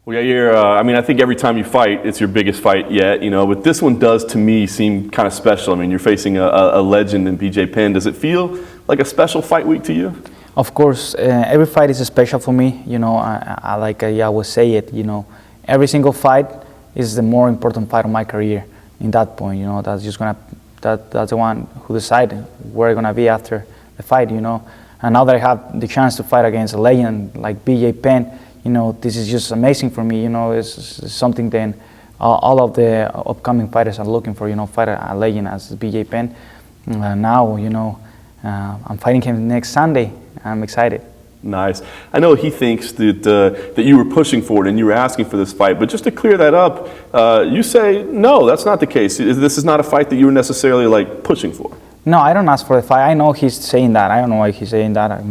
Well, Yair, I mean, I think every time you fight, it's your biggest fight yet, but this one does, to me, seem kind of special. I mean, you're facing a legend in BJ Penn. Does it feel like a special fight week to you? Of course, every fight is special for me. I always say it, every single fight is the more important fight of my career. In that point, that's the one who decide where I'm gonna be after the fight, And now that I have the chance to fight against a legend like BJ Penn, this is just amazing for me. It's something that all of the upcoming fighters are looking for. Fight a legend as BJ Penn. Now, I'm fighting him next Sunday. I'm excited. Nice. I know he thinks that you were pushing for it and you were asking for this fight, but just to clear that up, you say no, that's not the case. This is not a fight that you were necessarily like pushing for. No, I don't ask for the fight. I know he's saying that. I don't know why he's saying that.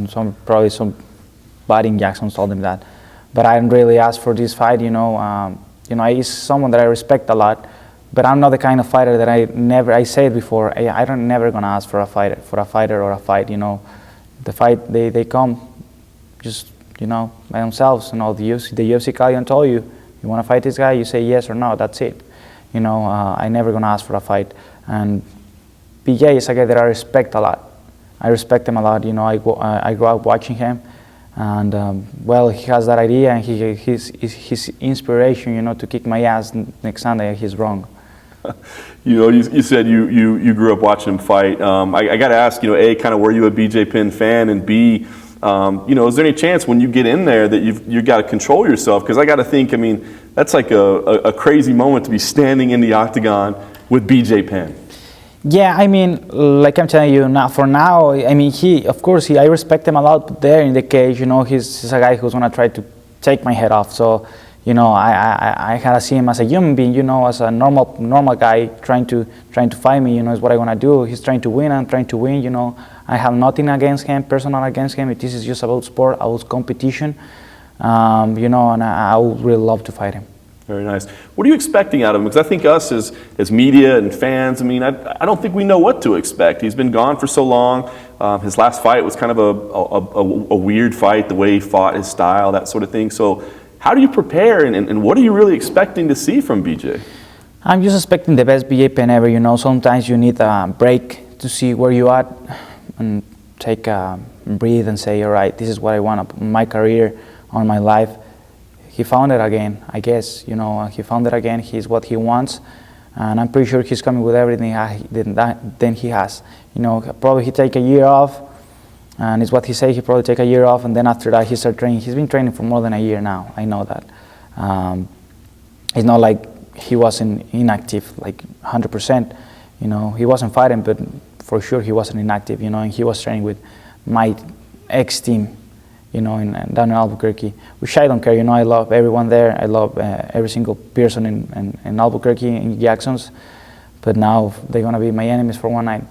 Probably somebody in Jackson told him that. But I didn't really ask for this fight. He's someone that I respect a lot. But I'm not the kind of fighter that I said before. I don't never gonna ask for a fighter or a fight. The fight they come just by themselves. The UFC call and told you want to fight this guy. You say yes or no. That's it. I never gonna ask for a fight. And BJ is a guy that I respect a lot. I respect him a lot. I grew up watching him. And he has that idea, and his inspiration, to kick my ass next Sunday. He's wrong. You said you grew up watching him fight. I got to ask, A, kind of were you a BJ Penn fan, and B, is there any chance when you get in there that you got to control yourself? Because I got to think, I mean, that's like a crazy moment to be standing in the octagon with BJ Penn. Yeah, I mean, like I'm telling you I mean, I respect him a lot there in the cage. He's a guy who's gonna try to take my head off. So, I gotta see him as a human being. As a normal guy trying to fight me. Is what I wanna do. He's trying to win. I'm trying to win. I have nothing against him, personal against him. This is just about sport, about competition. And I would really love to fight him. Very nice. What are you expecting out of him? Because I think us as media and fans, I mean, I don't think we know what to expect. He's been gone for so long. His last fight was kind of a weird fight, the way he fought, his style, that sort of thing. So how do you prepare, and what are you really expecting to see from BJ? I'm just expecting the best BJ Penn ever. Sometimes you need a break to see where you are and take a breathe and say, all right, this is what I want in my career, on my life. He found it again, I guess. He found it again. He's what he wants, and I'm pretty sure he's coming with everything then he has. Probably he take a year off, and it's what he said. He probably take a year off, and then after that he start training. He's been training for more than a year now. I know that. It's not like he wasn't inactive, like 100%. He wasn't fighting, but for sure he wasn't inactive. And he was training with my ex-team. Down in Albuquerque, which I don't care. I love everyone there. I love every single person in Albuquerque, in Jackson's. But now they're going to be my enemies for one night.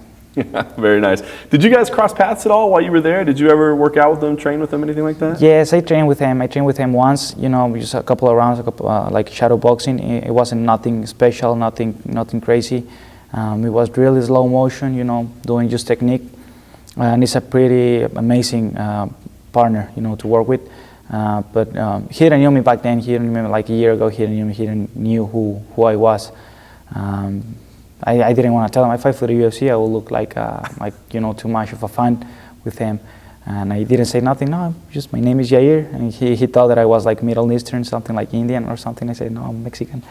Very nice. Did you guys cross paths at all while you were there? Did you ever work out with them, train with them, anything like that? Yes, I trained with him. I trained with him once, just a couple of rounds, like shadow boxing. It wasn't nothing special, nothing crazy. It was really slow motion, doing just technique. And it's a pretty amazing partner, to work with. But he didn't know me back then. He didn't know me like a year ago. He didn't knew who I was. I didn't want to tell him. If I fight for the UFC, I would look like too much of a fun with him. And I didn't say nothing. No, just my name is Yair. And he thought that I was like Middle Eastern, something like Indian or something. I said, no, I'm Mexican.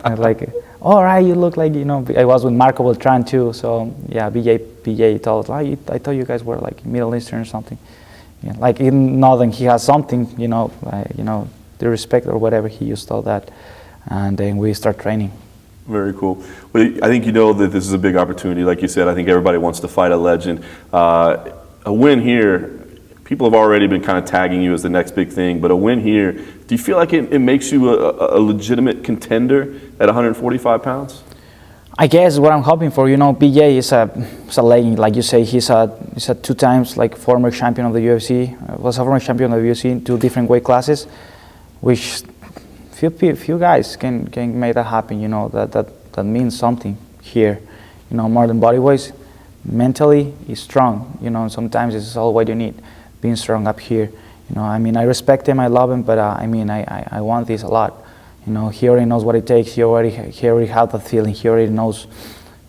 And like, all right, you look like, I was with Marco Beltran too. So yeah, BJ told us, I thought you guys were like Middle Eastern or something. Yeah, like in Northern, he has something, the respect or whatever. He used all that, and then we start training. Very cool. Well, I think that this is a big opportunity. Like you said, I think everybody wants to fight a legend. A win here, people have already been kind of tagging you as the next big thing, but a win here, do you feel like it makes you a legitimate contender at 145 pounds? I guess what I'm hoping for, BJ is a legend, like you say. He's a 2 times like former champion of the UFC. Was a former champion of the UFC in 2 different weight classes, which few guys can make that happen. That means something here. More than body weight, mentally he's strong. Sometimes it's all what you need, being strong up here. You know, I mean, I respect him, I love him, but I mean, I want this a lot. You know, he already knows what it takes. He already had that feeling. He already knows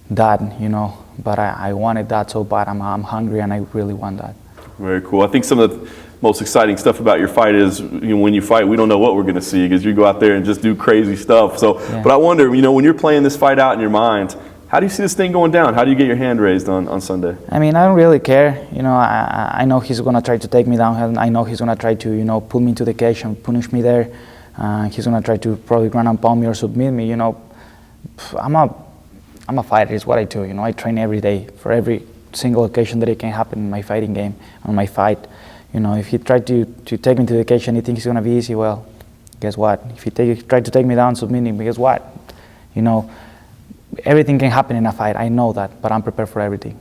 that, you know. But I wanted that so bad. I'm hungry, and I really want that. Very cool. I think some of the most exciting stuff about your fight is, you know, when you fight, we don't know what we're going to see because you go out there and just do crazy stuff. So, Yeah. But I wonder, you know, when you're playing this fight out in your mind, how do you see this thing going down? How do you get your hand raised on Sunday? I mean, I don't really care. You know, I know he's going to try to take me down. I know he's going to try to, you know, pull me into the cage and punish me there. He's going to try to probably ground and pound me or submit me. You know, I'm a fighter. It's what I do. You know, I train every day for every single occasion that it can happen in my fighting game, on my fight. You know, if he tried to take me to the cage and he thinks it's going to be easy, well, guess what? If he tried to take me down, submit me, guess what? You know, everything can happen in a fight. I know that, but I'm prepared for everything.